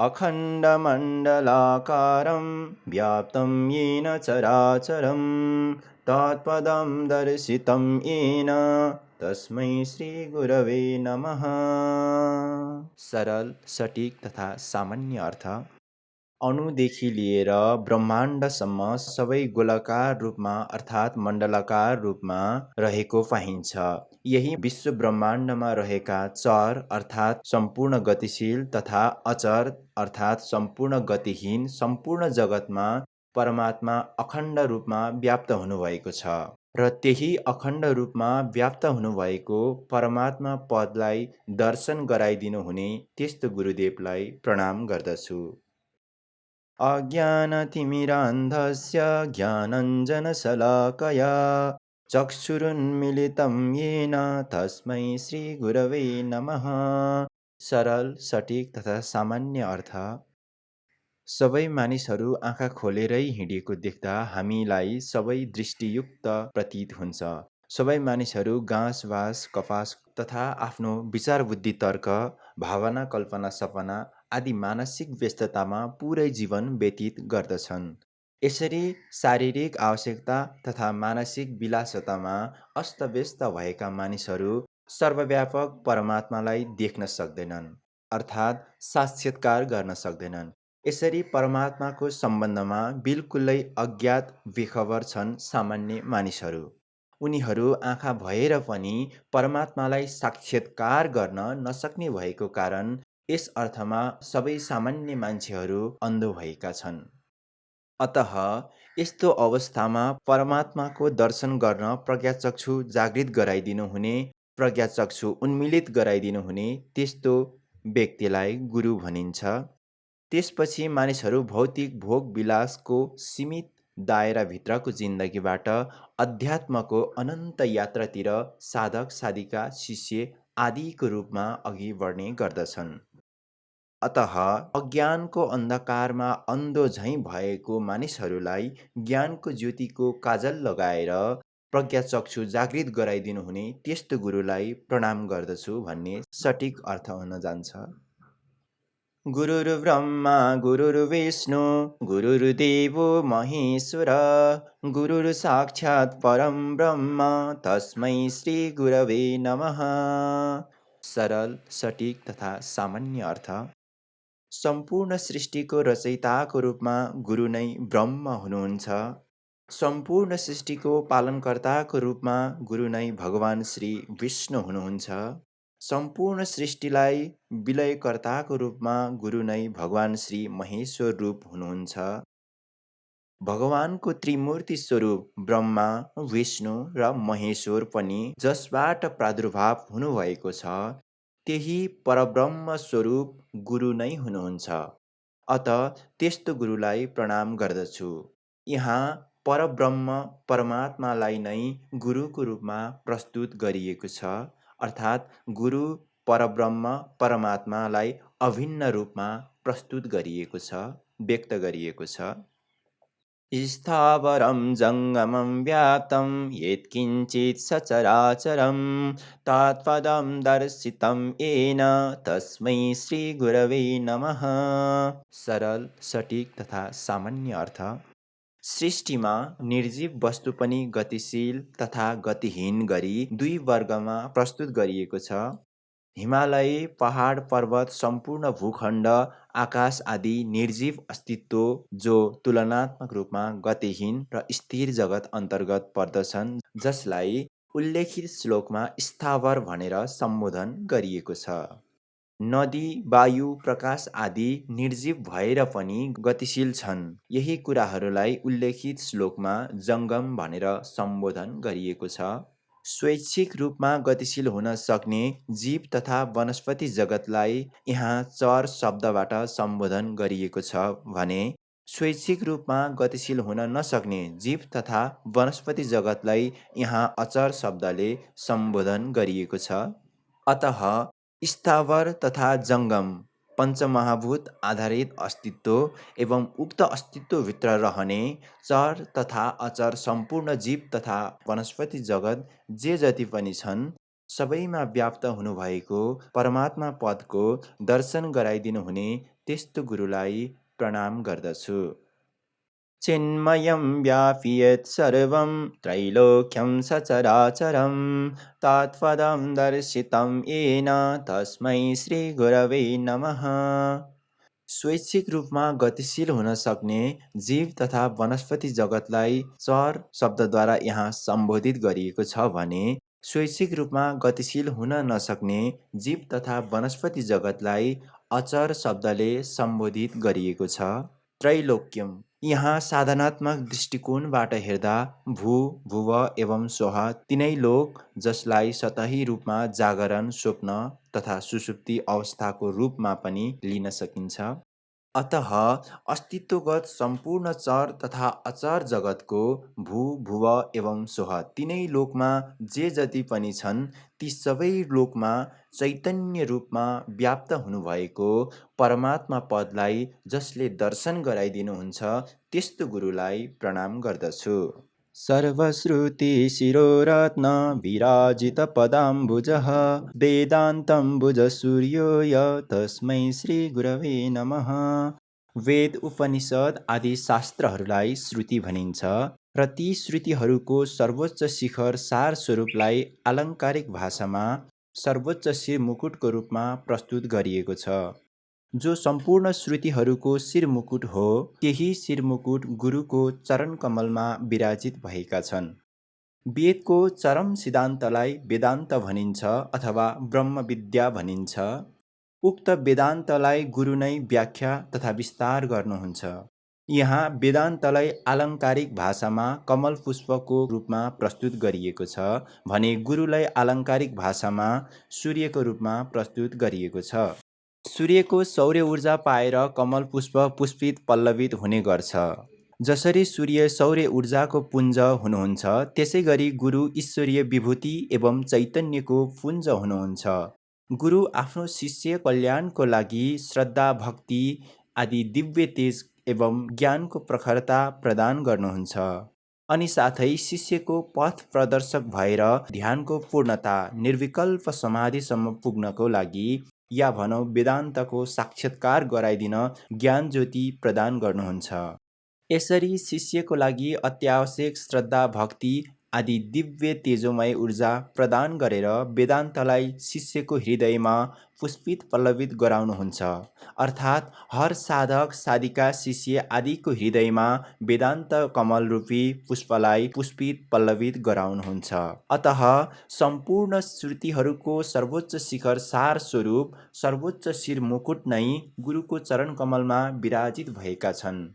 अखण्डमण्डलाकारं व्याप्तं येन चराचरं तत्पदं दर्शितं येन तस्मै श्रीगुरवे नमः। सरल, सटिक तथा सामान्य अर्थ। अणुदेखि लिएर ब्रह्माण्डसम्म सबै गोलाकार रूपमा अर्थात् मण्डलाकार रूपमा रहेको पाइन्छ। यही विश्व ब्रह्माण्डमा रहेका चर अर्थात् सम्पूर्ण गतिशील तथा अचर अर्थात् सम्पूर्ण गतिहीन सम्पूर्ण जगतमा परमात्मा अखण्ड रूपमा व्याप्त हुनुभएको छ र त्यही अखण्ड रूपमा व्याप्त हुनुभएको परमात्मा पदलाई दर्शन गराइदिनु हुने त्यस्तो गुरुदेवलाई प्रणाम गर्दछु। अज्ञानतिमिरान्धस्य ज्ञानञ्जनशलाकया चक्षुरुन्मिलितं येन तस्मै श्रीगुरवे नमः। सरल, सटिक तथा सामान्य अर्थ। सबै मानिसहरू आँखा खोलेरै हिँडेको देख्दा हामीलाई सबै दृष्टियुक्त प्रतीत हुन्छ। सबै मानिसहरू गाँस बास कपास तथा आफ्नो विचार बुद्धि तर्क भावना कल्पना सपना आदि मानसिक व्यस्ततामा पुरै जीवन व्यतीत गर्दछन्। यसरी शारीरिक आवश्यकता तथा मानसिक विलासतामा अस्तव्यस्त भएका मानिसहरू सर्वव्यापक परमात्मालाई देख्न सक्दैनन् अर्थात् साक्षात्कार गर्न सक्दैनन्। यसरी परमात्माको सम्बन्धमा बिल्कुलै अज्ञात बेखबर छन् सामान्य मानिसहरू। उनीहरू आँखा भएर पनि परमात्मालाई साक्षात्कार गर्न नसक्ने भएको कारण यस अर्थमा सबै सामान्य मान्छेहरू अन्धो भएका छन्। अतः यस्तो अवस्थामा परमात्माको दर्शन गर्न प्रज्ञाचक्षु जागृत गराइदिनु हुने प्रज्ञाचक्षु उन्मिलित गराइदिनु हुने त्यस्तो व्यक्तिलाई गुरु भनिन्छ। त्यसपछि मानिसहरू भौतिक भोग विलासको सीमित दायराभित्रको जिन्दगीबाट अध्यात्मको अनन्त यात्रातिर साधक साधिका शिष्य आदिको रूपमा अघि बढ्ने गर्दछन्। अतः अज्ञानको अन्धकारमा अन्धो झैँ भएको मानिसहरूलाई ज्ञानको ज्योतिको काजल लगाएर प्रज्ञाचक्षु जागृत गराइदिनु हुने त्यस्तो गुरुलाई प्रणाम गर्दछु भन्ने सटिक अर्थ हुन जान्छ। गुरुर्ब्रह्मा गुरुर्विष्णु गुरुर्देवो महेश्वर गुरुर्साक्षात् परं ब्रह्म तस्मै श्री गुरवे नमः। सरल, सटिक तथा सामान्य अर्थ। सम्पूर्ण सृष्टिको रचयिताको रूपमा गुरु नै ब्रह्म हुनुहुन्छ। सम्पूर्ण सृष्टिको पालनकर्ताको रूपमा गुरु नै भगवान श्री विष्णु हुनुहुन्छ। सम्पूर्ण सृष्टिलाई विलयकर्ताको रूपमा गुरु नै भगवान श्री महेश्वर रूप हुनुहुन्छ। भगवानको त्रिमूर्ति स्वरूप ब्रह्मा विष्णु र महेश्वर पनि जसबाट प्रादुर्भाव हुनुभएको छ त्यही परब्रह्म स्वरूप गुरु नै हुनुहुन्छ। अत त्यस्तो गुरुलाई प्रणाम गर्दछु। यहाँ परब्रह्म परमात्मालाई नै गुरुको रूपमा प्रस्तुत गरिएको छ अर्थात् गुरु परब्रह्म परमात्मालाई अभिन्न रूपमा प्रस्तुत गरिएको छ व्यक्त गरिएको छ। स्थावरं जङ्गमं व्याप्तं यत्किञ्चित् सचराचरं तत्पदं दर्शितं येन तस्मै श्रीगुरवे नमः। सरल, सटिक तथा सामान्य अर्थ। सृष्टिमा निर्जीव वस्तु पनि गतिशील तथा गतिहीन गरी दुई वर्गमा प्रस्तुत गरिएको छ। हिमालय पहाड पर्वत सम्पूर्ण भूखण्ड आकाश आदि निर्जीव अस्तित्व जो तुलनात्मक रूपमा गतिहीन र स्थिर जगत अन्तर्गत पर्दछन् जसलाई उल्लेखित श्लोकमा स्थावर भनेर सम्बोधन गरिएको छ। नदी वायु प्रकाश आदि निर्जीव भएर पनि गतिशील छन्। यही कुराहरूलाई उल्लेखित श्लोकमा जङ्गम भनेर सम्बोधन गरिएको छ। स्वैच्छिक रूपमा गतिशील हुन सक्ने जीव तथा वनस्पति जगतलाई यहाँ चर शब्दबाट सम्बोधन गरिएको छ भने स्वैच्छिक रूपमा गतिशील हुन नसक्ने जीव तथा वनस्पति जगतलाई यहाँ अचर शब्दले सम्बोधन गरिएको छ। अतः स्थावर तथा जङ्गम पञ्चमहाभूत आधारित अस्तित्व एवं उक्त अस्तित्वभित्र रहने चर तथा अचर सम्पूर्ण जीव तथा वनस्पति जगत जे जति पनि छन् सबैमा व्याप्त हुनुभएको परमात्मा पदको दर्शन गराइदिनु हुने त्यस्तो गुरुलाई प्रणाम गर्दछु। चिन्मयं व्यापि यत् सर्वं त्रैलोक्यं सचराचरं तत्पदं दर्शितं येन तस्मै श्रीगुरवे नमः। स्वैच्छिक रूपमा गतिशील हुन सक्ने जीव तथा वनस्पति जगतलाई चर शब्दद्वारा यहाँ सम्बोधित गरिएको छ भने स्वैच्छिक रूपमा गतिशील हुन नसक्ने जीव तथा वनस्पति जगतलाई अचर शब्दले सम्बोधित गरिएको छ। त्रैलोक्यम यहाँ साधनात्मक दृष्टिकोणबाट हेर्दा भू, भुव एवं स्वः तिनै लोक जसलाई सतही रूपमा जागरण, स्वप्न तथा सुषुप्ति अवस्थाको रूपमा पनि लिन सकिन्छ। अतः अस्तित्वगत सम्पूर्ण चर तथा अचर जगतको भू, भुव एवं स्वः तिनै लोकमा जे जति पनि छन् ती सबै लोकमा चैतन्य रूपमा व्याप्त हुनुभएको परमात्मा पदलाई जसले दर्शन गराइदिनुहुन्छ त्यस्तो गुरुलाई प्रणाम गर्दछु। सर्वश्रुति शिरोरत्न विराजित पदाम्बुजः वेदान्तम्बुज सूर्यो य तस्मै श्री गुरवे नमः। वेद, उपनिषद आदि शास्त्रहरूलाई श्रुति भनिन्छ र ती श्रुतिहरूको सर्वोच्च शिखर सार स्वरूपलाई आलङ्कारिक भाषामा सर्वोच्च शिर मुकुटको रूपमा प्रस्तुत गरिएको छ। जो सम्पूर्ण श्रुतिहरूको शिरमुकुट हो त्यही शिरमुकुट गुरुको चरण कमलमा विराजित भएका छन्। वेदको चरम सिद्धान्तलाई वेदान्त भनिन्छ अथवा ब्रह्मविद्या भनिन्छ। उक्त वेदान्तलाई गुरु नै व्याख्या तथा विस्तार गर्नुहुन्छ। यहाँ वेदान्तलाई आलङ्कारिक भाषामा कमल पुष्पको रूपमा प्रस्तुत गरिएको छ भने गुरुलाई आलङ्कारिक भाषामा सूर्यको रूपमा प्रस्तुत गरिएको छ। सूर्यको सौर्य ऊर्जा पाएर कमल पुष्प पुष्पित पल्लवित हुने गर्छ। जसरी सूर्य सौर्य ऊर्जाको पुञ्ज हुनुहुन्छ त्यसै गरी गुरु ईश्वरीय विभूति एवं चैतन्यको पुञ्ज हुनुहुन्छ। गुरु आफ्नो शिष्य कल्याणको लागि श्रद्धा, भक्ति आदि दिव्य तेज एवं ज्ञानको प्रखरता प्रदान गर्नुहुन्छ अनि साथै शिष्यको पथ प्रदर्शक भएर ध्यानको पूर्णता निर्विकल्प समाधिसम्म पुग्नको लागि या भनौँ वेदान्तको साक्षात्कार गराइदिन ज्ञान ज्योति प्रदान गर्नुहुन्छ। यसरी शिष्यको लागि अत्यावश्यक श्रद्धा, भक्ति आदि दिव्य तेजोमय ऊर्जा प्रदान गरेर वेदान्तलाई शिष्यको हृदयमा पुष्पित पल्लवित गराउनुहुन्छ। अर्थात् हर साधक साधिका शिष्य आदिको हृदयमा वेदान्त कमल रूपी पुष्पलाई पुष्पित पल्लवित गराउनुहुन्छ। अतः सम्पूर्ण श्रुतिहरूको सर्वोच्च शिखर सार स्वरूप सर्वोच्च शिर मुकुट नै गुरुको चरण कमलमा विराजित भएका छन्।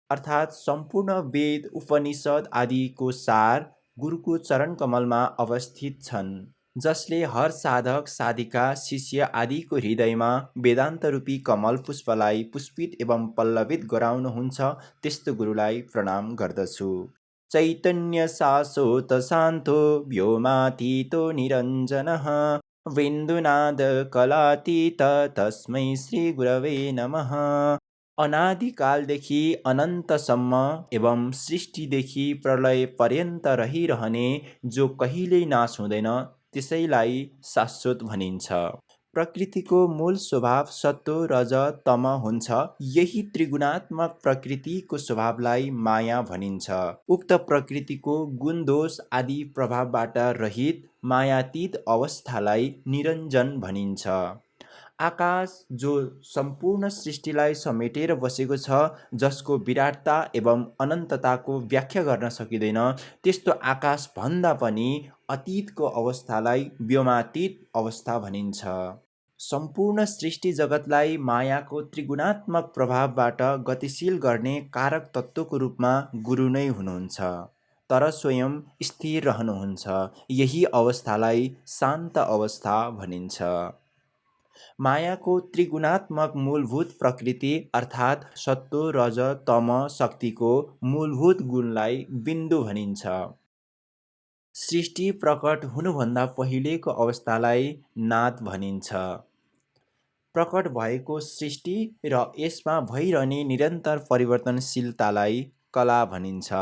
अर्थात् सम्पूर्ण वेद, उपनिषद आदिको सार गुरुको चरण कमलमा अवस्थित छन् जसले हर साधक साधिका शिष्य आदिको हृदयमा वेदान्त रूपी कमल पुष्पलाई पुष्पित एवं पल्लवित गराउनुहुन्छ। त्यस्तो गुरुलाई प्रणाम गर्दछु। चैतन्य शाश्वत शान्तो व्योमातीतो निरञ्जनः बिन्दुनाद कलातीत तस्मै श्री गुरवे नमः। अनादिकालदेखि अनन्तसम्म एवं सृष्टिदेखि प्रलय पर्यन्त रहिरहने जो कहिल्यै नाश हुँदैन त्यसैलाई शाश्वत भनिन्छ। प्रकृतिको मूल स्वभाव सत्व, रज, तम हुन्छ। यही त्रिगुणात्मक प्रकृतिको स्वभावलाई माया भनिन्छ। उक्त प्रकृतिको गुण दोष आदि प्रभावबाट रहित मायातीत अवस्थालाई निरञ्जन भनिन्छ। आकाश जो सम्पूर्ण सृष्टिलाई समेटेर बसेको छ, जसको विराटता एवं अनन्तताको व्याख्या गर्न सकिँदैन, त्यस्तो आकाश भन्दा पनि अतीतको अवस्थालाई व्योमातीत अवस्था भनिन्छ। सम्पूर्ण सृष्टि जगतलाई मायाको त्रिगुणात्मक प्रभावबाट गतिशील गर्ने कारक तत्त्वको रूपमा गुरु नै हुनुहुन्छ, तर स्वयं स्थिर रहनुहुन्छ। यही अवस्थालाई शान्त अवस्था भनिन्छ। मायाको त्रिगुणात्मक मूलभूत प्रकृति अर्थात् सत्व, रज, तम शक्तिको मूलभूत गुणलाई बिन्दु भनिन्छ। सृष्टि प्रकट हुनुभन्दा पहिलेको अवस्थालाई नाद भनिन्छ। प्रकट भएको सृष्टि र यसमा भइरहने निरन्तर परिवर्तनशीलतालाई कला भनिन्छ।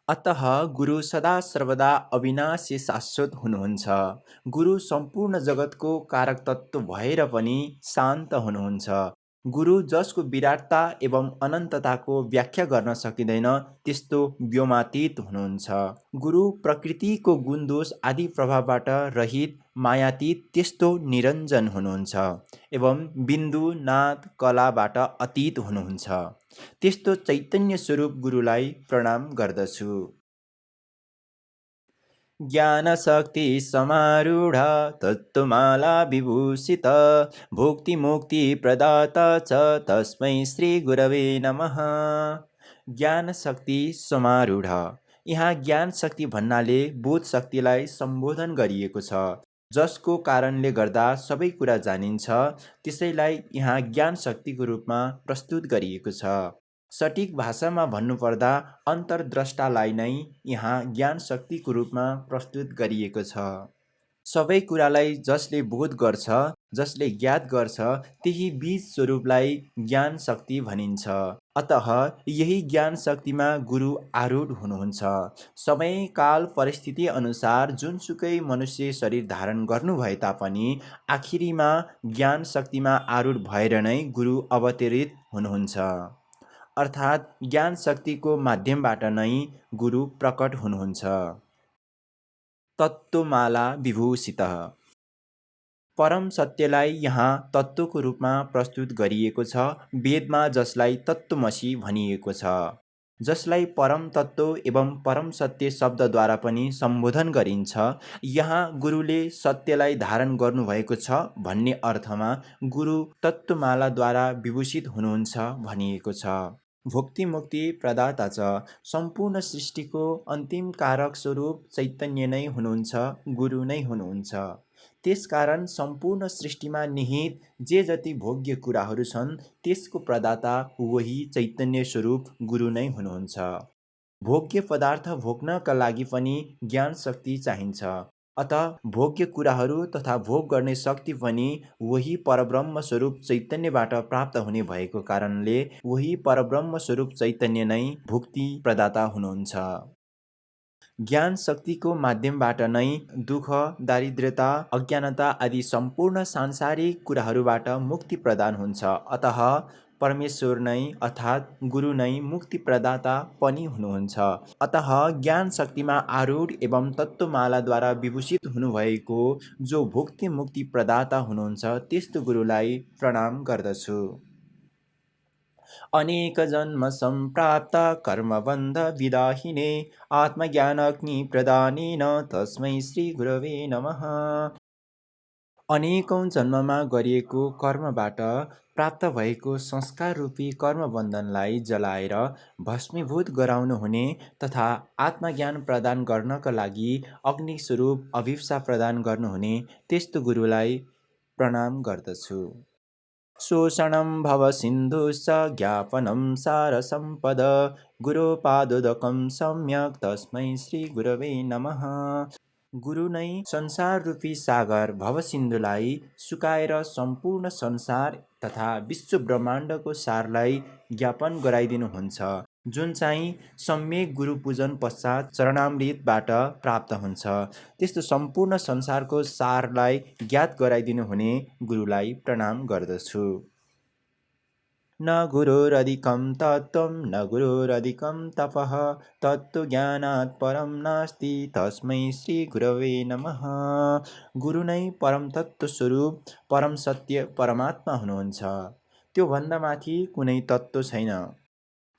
अतः गुरु सदा सर्वदा अविनाशी शाश्वत हुनुहुन्छ। गुरु सम्पूर्ण जगतको कारक तत्त्व भएर पनि शान्त हुनुहुन्छ। गुरु जसको विराटता एवं अनन्तताको व्याख्या गर्न सकिँदैन त्यस्तो व्योमातीत हुनुहुन्छ। गुरु प्रकृतिको गुणदोष आदि प्रभावबाट रहित मायातीत त्यस्तो निरञ्जन हुनुहुन्छ एवं बिन्दु नाद कलाबाट अतीत हुनुहुन्छ। त्यस्तो चैतन्य स्वरूप गुरुलाई प्रणाम गर्दछु। ज्ञानशक्ति समारूढ तत्त्वमाला विभूषित भुक्तिमुक्ति प्रदाता च तस्मै श्री गुरवे नमः। ज्ञान शक्ति समारूढ, यहाँ ज्ञान शक्ति भन्नाले बोध शक्तिलाई सम्बोधन गरिएको छ। जसको कारणले गर्दा सबै कुरा जानिन्छ त्यसैलाई यहाँ ज्ञान शक्तिको रूपमा प्रस्तुत गरिएको छ। सठिक भाषामा भन्नुपर्दा अन्तर्द्रष्टालाई नै यहाँ ज्ञान शक्तिको रूपमा प्रस्तुत गरिएको छ। सबै कुरालाई जसले बोध गर्छ, जसले ज्ञात गर्छ त्यही बीज स्वरूपलाई ज्ञान शक्ति भनिन्छ। अतः यही ज्ञान शक्तिमा गुरु आरूढ हुनुहुन्छ। समय काल परिस्थिति अनुसार जुनसुकै मनुष्य शरीर धारण गर्नु भए तापनि आखिरीमा ज्ञान शक्तिमा आरूढ भएर नै गुरु अवतरित हुनुहुन्छ। अर्थात् ज्ञान शक्तिको माध्यमबाट नै गुरु प्रकट हुनुहुन्छ। तत्त्वमाला विभूषित, परम सत्यलाई यहाँ तत्त्वको रूपमा प्रस्तुत गरिएको छ। वेदमा जसलाई तत्त्वमसि भनिएको छ, जसलाई परम तत्त्व एवं परम सत्य शब्दद्वारा पनि सम्बोधन गरिन्छ। यहाँ गुरुले सत्यलाई धारण गर्नुभएको छ भन्ने अर्थमा गुरु तत्त्वमालाद्वारा विभूषित हुनुहुन्छ भनिएको छ। भुक्ति मुक्ति प्रदाता च, सम्पूर्ण सृष्टिको अन्तिम कारक स्वरूप चैतन्य नै हुनुहुन्छ, गुरु नै हुनुहुन्छ। त्यसकारण सम्पूर्ण सृष्टिमा निहित जे जति भोग्य कुराहरू छन् त्यसको प्रदाता वही चैतन्य स्वरूप गुरु नै हुनुहुन्छ। भोग्य पदार्थ भोग्नका लागि पनि ज्ञान शक्ति चाहिन्छ। अतः भोग्य कुराहरू तथा भोग गर्ने शक्ति पनि वही परब्रह्म स्वरूप चैतन्यबाट प्राप्त हुने भएको कारणले वही परब्रह्म स्वरूप चैतन्य नै भुक्ति प्रदाता हुनुहुन्छ। ज्ञान शक्तिको माध्यमबाट नै दुःख, दारिद्र्यता, अज्ञानता आदि सम्पूर्ण सांसारिक कुराहरूबाट मुक्ति प्रदान हुन्छ। अतः परमेश्वर नै अर्थात् गुरु नै मुक्ति प्रदाता पनि हुनुहुन्छ। अतः ज्ञान शक्तिमा आरूढ एवं तत्त्वमालाद्वारा विभूषित हुनुभएको जो भुक्ति मुक्ति प्रदाता हुनुहुन्छ त्यस्तो गुरुलाई प्रणाम गर्दछु। अनेक जन्म सम्प्राप्त कर्मबन्ध विदाहिने आत्मज्ञानग्नि प्रदानेन तस्मै श्री गुरवे नमः। अनेकौं जन्ममा गरिएको कर्मबाट प्राप्त भएको संस्कार रूपी कर्मबन्धनलाई जलाएर भस्मीभूत गराउनु हुने तथा आत्मज्ञान प्रदान गर्नका लागि अग्निस्वरूप अभिप्सा प्रदान गर्नुहुने त्यस्तो गुरुलाई प्रणाम गर्दछु। शोषणं भवसिन्धुश्च ज्ञापनं सारसम्पद गुरोपादोदकं सम्यक् तस्मै श्री गुरवे नमः। गुरु नै संसार रूपी सागर भवसिन्धुलाई सुकाएर सम्पूर्ण संसार तथा विश्व ब्रह्माण्डको सारलाई ज्ञापन गराइदिनुहुन्छ, जुन चाहिँ सम्यक गुरु पूजन पश्चात चरणामृतबाट प्राप्त हुन्छ। त्यस्तो सम्पूर्ण संसारको सारलाई ज्ञात गराइदिनु हुने गुरुलाई प्रणाम गर्दछु। न गुरुरधिकं तत्त्वं न गुरुरधिकं तपः तत्त्वज्ञानात् परं नास्ति तस्मै श्री गुरवे नमः। गुरु नै परम तत्त्व स्वरूप परम सत्य परमात्मा हुनुहुन्छ। त्योभन्दा माथि कुनै तत्त्व छैन।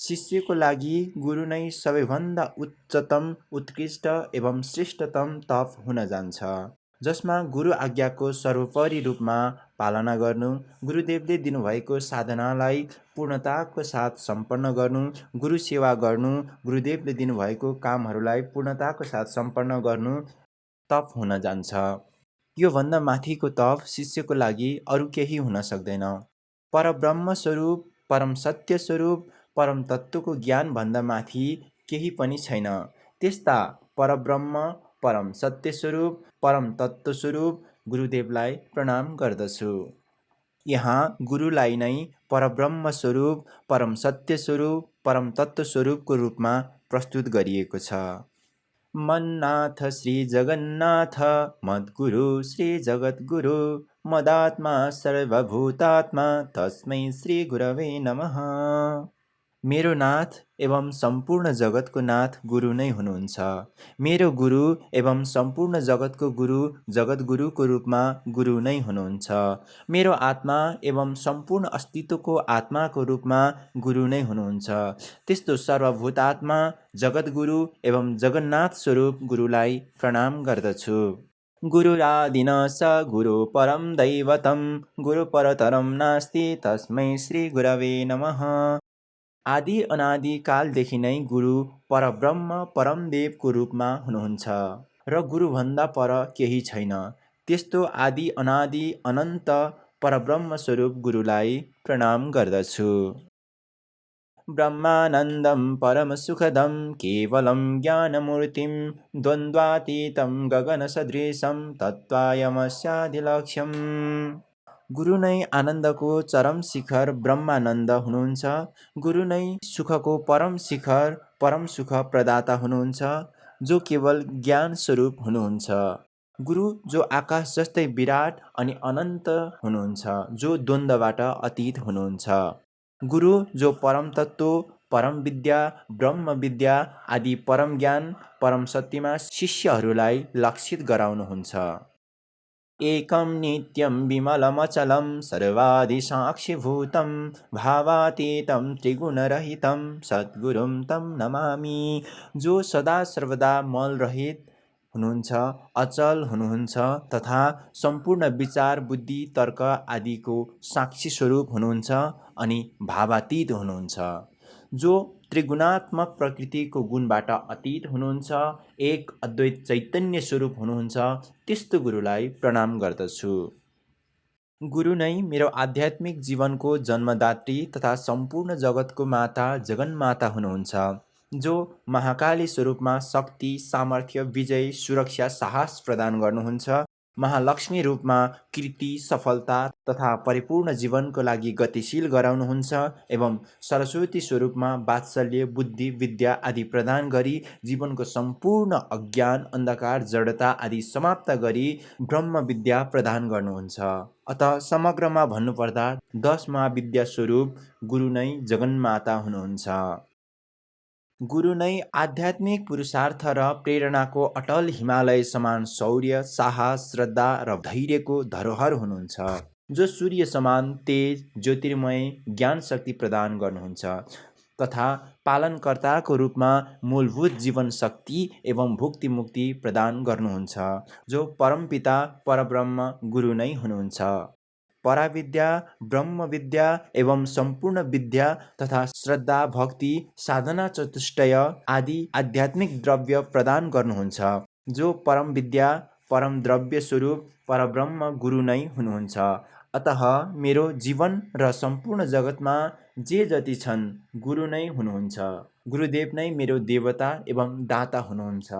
शिष्यको लागि गुरु नै सबैभन्दा उच्चतम, उत्कृष्ट एवं श्रेष्ठतम तप हुन जान्छ, जसमा गुरु आज्ञाको सर्वोपरि रूपमा पालना गर्नु, गुरुदेवले दिनुभएको साधनालाई पूर्णताको साथ सम्पन्न गर्नु, गुरु सेवा गर्नु, गुरुदेवले दिनुभएको कामहरूलाई पूर्णताको साथ सम्पन्न गर्नु तप हुन जान्छ। यो भन्दा माथिको तप शिष्यको लागि अरू केही हुन सक्दैन। परब्रह्म स्वरूप, परम सत्य स्वरूप, परम तत्त्वको ज्ञान भन्दा माथि केही पनि छैन। त्यस्ता परब्रह्म, परम सत्य स्वरूप, परम तत्त्व स्वरूप गुरुदेवलाई प्रणाम गर्दछु। यहाँ गुरुलाई नै परब्रह्म स्वरूप, परम सत्य स्वरूप, परम तत्त्व स्वरूपको रूपमा प्रस्तुत गरिएको छ। मन्नाथ श्री जगन्नाथ मद्गुरु श्री जगद्गुरु मदात्मा सर्वभूतात्मा तस्मै श्रीगुरवे नमः। मेरो नाथ एवं सम्पूर्ण जगतको नाथ गुरु नै हुनुहुन्छ। मेरो गुरु एवं सम्पूर्ण जगतको गुरु जगद्गुरुको रूपमा गुरु नै हुनुहुन्छ। मेरो आत्मा एवं सम्पूर्ण अस्तित्वको आत्माको रूपमा गुरु नै हुनुहुन्छ। त्यस्तो सर्वभूतात्मा जगद्गुरु एवं जगन्नाथ स्वरूप गुरुलाई प्रणाम गर्दछु। गुरुरादिन स गुरु परम दैवतम गुरु परतरम नास्ति तस्मै श्री गुरवे नमः। आदि अनादि कालदेखि नै गुरु परब्रह्म परमदेवको रूपमा हुनुहुन्छ र गुरुभन्दा पर केही छैन। त्यस्तो आदि अनादि अनन्त परब्रह्म स्वरूप गुरुलाई प्रणाम गर्दछु। ब्रह्मानन्दं परमसुखदं केवलं ज्ञानमूर्तिं द्वन्द्वातीतं गगनसदृशं तत्त्वायमस्यादिलक्ष्यम्। गुरु नै आनन्दको चरम शिखर ब्रह्मानन्द हुनुहुन्छ। गुरु नै सुखको परम शिखर परम सुख प्रदाता हुनुहुन्छ, जो केवल ज्ञान स्वरूप हुनुहुन्छ। गुरु जो आकाश जस्तै विराट अनि अनन्त हुनुहुन्छ, जो द्वन्द्वबाट अतीत हुनुहुन्छ। गुरु जो परम तत्त्व परम विद्या ब्रह्म विद्या आदि परम ज्ञान परम सत्यमा शिष्यहरूलाई लक्षित गराउनुहुन्छ। एकं नित्यं विमलमचलं सर्वादिसाक्षिभूतं भावातीतं त्रिगुणरहितं सद्गुरुं तं नमामि। जो सदा सर्वदा मलरहित हुनुहुन्छ, अचल हुनुहुन्छ तथा सम्पूर्ण विचार बुद्धि तर्क आदिको साक्षी स्वरूप हुनुहुन्छ अनि भावातीत हुनुहुन्छ। जो त्रिगुणात्मक प्रकृतिको गुणबाट अतीत हुनुहुन्छ, एक अद्वैत चैतन्य स्वरूप हुनुहुन्छ, त्यस्तो गुरुलाई प्रणाम गर्दछु। गुरु नै मेरो आध्यात्मिक जीवनको जन्मदात्री तथा सम्पूर्ण जगतको माता जगन्माता हुनुहुन्छ, जो महाकाली स्वरूपमा शक्ति सामर्थ्य विजय सुरक्षा साहस प्रदान गर्नुहुन्छ। महालक्ष्मी रूपमा कीर्ति सफलता तथा परिपूर्ण जीवनको लागि गतिशील गराउनुहुन्छ एवं सरस्वती स्वरूपमा वात्सल्य बुद्धि विद्या आदि प्रदान गरी जीवनको सम्पूर्ण अज्ञान अन्धकार जडता आदि समाप्त गरी ब्रह्म विद्या प्रदान गर्नुहुन्छ। अतः समग्रमा भन्नुपर्दा 10 महाविद्या स्वरूप गुरु नै जगन्माता हुनुहुन्छ। गुरु नै आध्यात्मिक पुरुषार्थ र प्रेरणाको अटल हिमालय समान शौर्य साहस श्रद्धा र धैर्यको धरोहर हुनुहुन्छ, जो सूर्य समान तेज ज्योतिर्मय ज्ञान शक्ति प्रदान गर्नुहुन्छ तथा पालनकर्ताको रूपमा मूलभूत जीवन शक्ति एवं भुक्ति मुक्ति प्रदान गर्नुहुन्छ, जो परमपिता परब्रह्म गुरु नै हुनुहुन्छ। पराविद्या ब्रह्म विद्या एवं सम्पूर्ण विद्या तथा श्रद्धा भक्ति साधना चतुष्टय आदि आध्यात्मिक द्रव्य प्रदान गर्नुहुन्छ, जो परम विद्या परम द्रव्य स्वरूप परब्रह्म गुरु नै हुनुहुन्छ। अतः मेरो जीवन र सम्पूर्ण जगतमा जे जति छन् गुरु नै हुनुहुन्छ। गुरुदेव नै मेरो देवता एवं दाता हुनुहुन्छ।